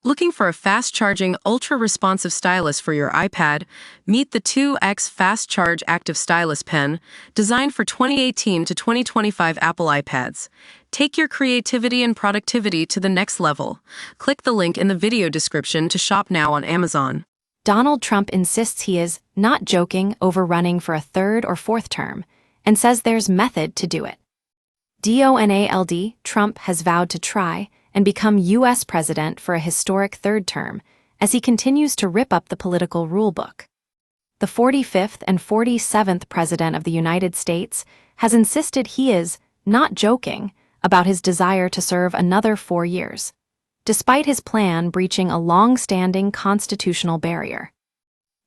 Looking for a fast-charging, ultra-responsive stylus for your iPad? Meet the 2X Fast Charge Active Stylus Pen, designed for 2018 to 2025 Apple iPads. Take your creativity and productivity to the next level. Click the link in the video description to shop now on Amazon. Donald Trump insists he is not joking over running for a third or fourth term, and says there's method to do it. Donald Trump has vowed to try and become U.S. president for a historic third term as he continues to rip up the political rulebook. The 45th and 47th President of the United States has insisted he is not joking about his desire to serve another 4 years, despite his plan breaching a long-standing constitutional barrier.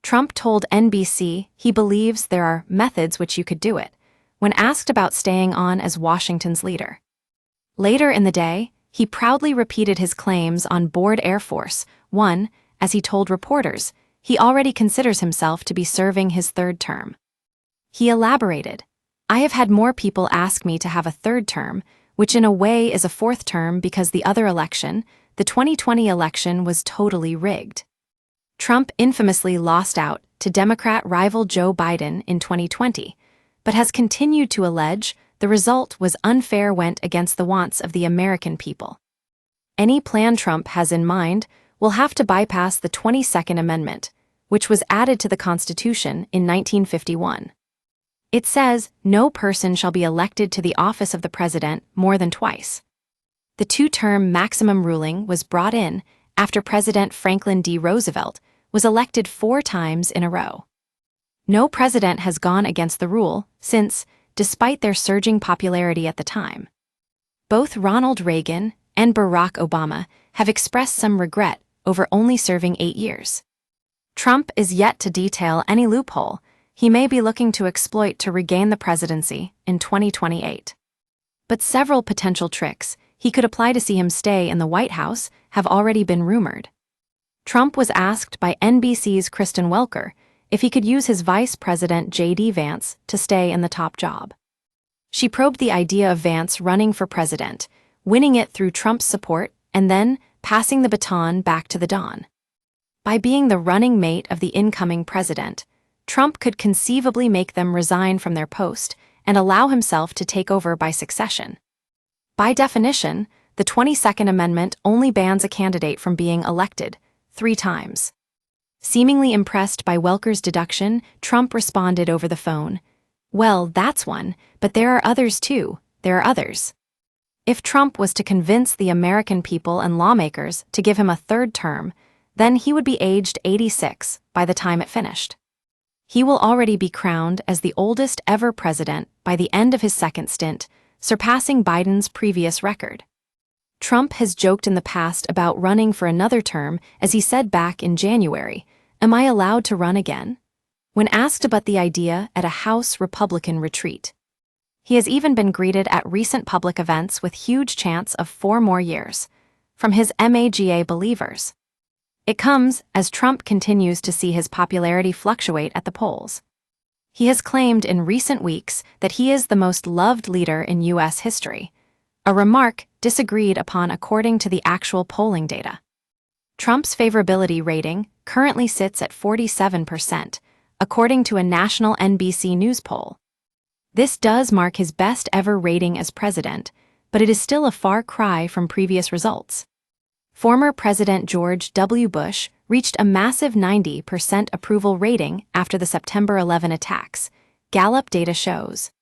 Trump told NBC he believes there are methods which you could do it, when asked about staying on as Washington's leader. Later in the day, he proudly repeated his claims on board Air Force One as he told reporters he already considers himself to be serving his third term. He elaborated, "I have had more people ask me to have a third term, which in a way is a fourth term because the other election, the 2020 election, was totally rigged." Trump infamously lost out to Democrat rival Joe Biden in 2020, but has continued to allege the result was unfair, went against the wants of the American people. Any plan Trump has in mind will have to bypass the 22nd Amendment, which was added to the Constitution in 1951. It says no person shall be elected to the office of the president more than twice. The two-term maximum ruling was brought in after President Franklin D. Roosevelt was elected 4 times in a row. No president has gone against the rule since, despite their surging popularity at the time. Both Ronald Reagan and Barack Obama have expressed some regret over only serving 8 years. Trump is yet to detail any loophole he may be looking to exploit to regain the presidency in 2028. But several potential tricks he could apply to see him stay in the White House have already been rumored. Trump was asked by NBC's Kristen Welker if he could use his Vice President J.D. Vance to stay in the top job. She probed the idea of Vance running for president, winning it through Trump's support, and then passing the baton back to the Don. By being the running mate of the incoming president, Trump could conceivably make them resign from their post and allow himself to take over by succession. By definition, the 22nd Amendment only bans a candidate from being elected 3 times. Seemingly impressed by Welker's deduction, Trump responded over the phone, "Well, that's one, but there are others too, there are others." If Trump was to convince the American people and lawmakers to give him a third term, then he would be aged 86 by the time it finished. He will already be crowned as the oldest ever president by the end of his second stint, surpassing Biden's previous record. Trump has joked in the past about running for another term, as he said back in January, "Am I allowed to run again?" when asked about the idea at a House Republican retreat. He has even been greeted at recent public events with huge chants of 4 more years from his MAGA believers. It comes as Trump continues to see his popularity fluctuate at the polls. He has claimed in recent weeks that he is the most loved leader in U.S. history, a remark disagreed upon according to the actual polling data. Trump's favorability rating currently sits at 47%, according to a national NBC News poll. This does mark his best ever rating as president, but it is still a far cry from previous results. Former President George W. Bush reached a massive 90% approval rating after the September 11 attacks, Gallup data shows.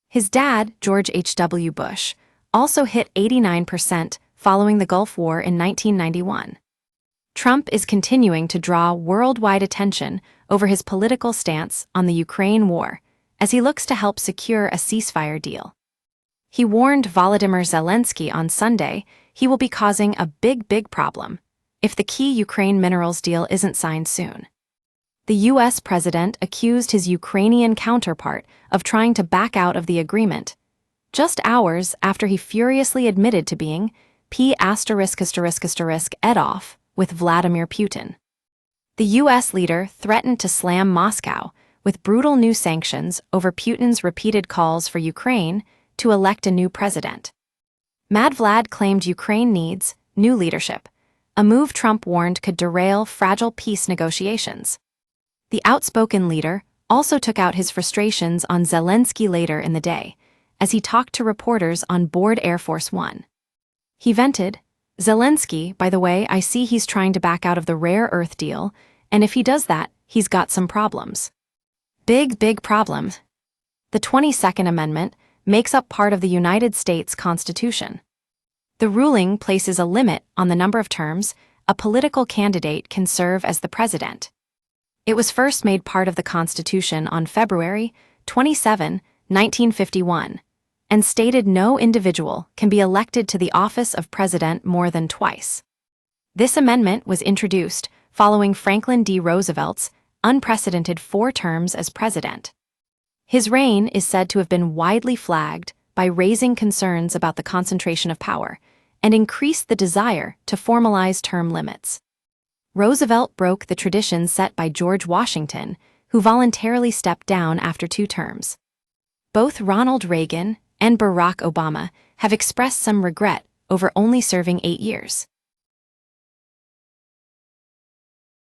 His dad, George H.W. Bush, also hit 89% following the Gulf War in 1991. Trump is continuing to draw worldwide attention over his political stance on the Ukraine war, as he looks to help secure a ceasefire deal. He warned Volodymyr Zelensky on Sunday he will be causing a big problem if the key Ukraine minerals deal isn't signed soon. The U.S. president accused his Ukrainian counterpart of trying to back out of the agreement, just hours after he furiously admitted to being ******* off with Vladimir Putin. The U.S. leader threatened to slam Moscow with brutal new sanctions over Putin's repeated calls for Ukraine to elect a new president. Mad Vlad claimed Ukraine needs new leadership, a move Trump warned could derail fragile peace negotiations. The outspoken leader also took out his frustrations on Zelensky later in the day, as he talked to reporters on board Air Force One. He vented, "Zelensky, by the way, I see he's trying to back out of the rare earth deal, and if he does that, he's got some problems. Big problems." The 22nd Amendment makes up part of the United States Constitution. The ruling places a limit on the number of terms a political candidate can serve as the president. It was first made part of the Constitution on February 27, 1951, and stated no individual can be elected to the office of president more than twice. This amendment was introduced following Franklin D. Roosevelt's unprecedented 4 terms as president. His reign is said to have been widely flagged by raising concerns about the concentration of power and increased the desire to formalize term limits. Roosevelt broke the tradition set by George Washington, who voluntarily stepped down after 2 terms. Both Ronald Reagan and Barack Obama have expressed some regret over only serving 8 years.